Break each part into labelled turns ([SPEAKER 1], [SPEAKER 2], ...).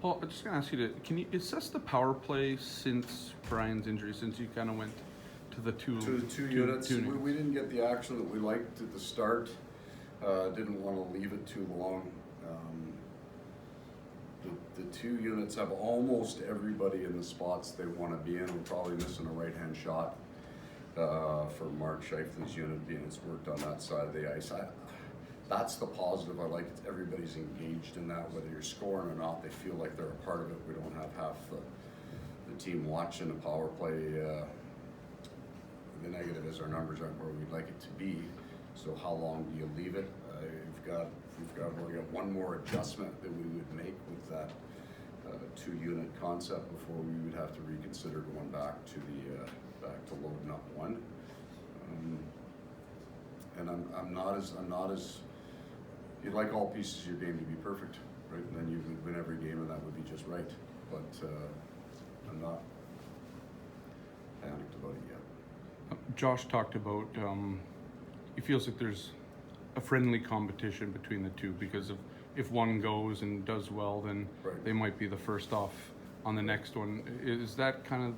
[SPEAKER 1] Paul, I'm just gonna ask you to, can you assess the power play since Brian's injury, since you kind of went to the two
[SPEAKER 2] units? We didn't get the action that we liked at the start. Didn't want to leave it too long. The two units have almost everybody in the spots they want to be in. We're probably missing a right-hand shot for Mark Scheifele's unit being it's worked on that side of the ice. That's the positive I like. It's everybody's engaged in that, whether you're scoring or not. They feel like they're a part of it. We don't have half the team watching a power play. The negative is our numbers aren't where we'd like it to be. So how long do you leave it? We've got one more adjustment that we would make with that two-unit concept before we would have to reconsider going back to loading up one. And I'm not as you'd like all pieces of your game to be perfect, right? And then you would win every game, and that would be just right. But I'm not panicked about it yet.
[SPEAKER 1] Josh talked about he feels like there's a friendly competition between the two because if one goes and does well, then they might be the first off on the next one. Is that kind of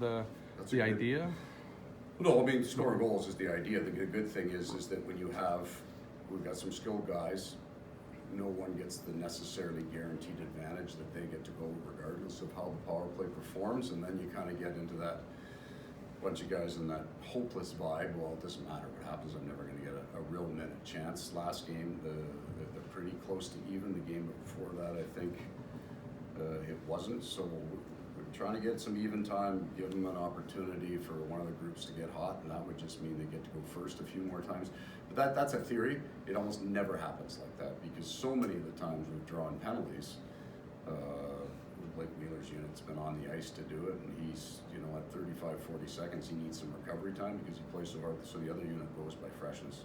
[SPEAKER 1] the idea?
[SPEAKER 2] No, I mean scoring goals is the idea. The good thing is that when we've got some skilled guys, no one gets the necessarily guaranteed advantage that they get to go regardless of how the power play performs, and then you kind of get into that bunch of guys in that hopeless vibe. Well, it doesn't matter what happens. I'm never going to get a real minute chance. Last game, they're pretty close to even. The game before that, I think it wasn't. So we're trying to get some even time, give them an opportunity for one of the groups to get hot, and that would just mean they get to go first a few more times. But that's a theory. It almost never happens like that because so many of the times we've drawn penalties. Blake Wheeler's unit's been on the ice to do it, and he's, at 35, 40 seconds, he needs some recovery time because he plays so hard, so the other unit goes by freshness.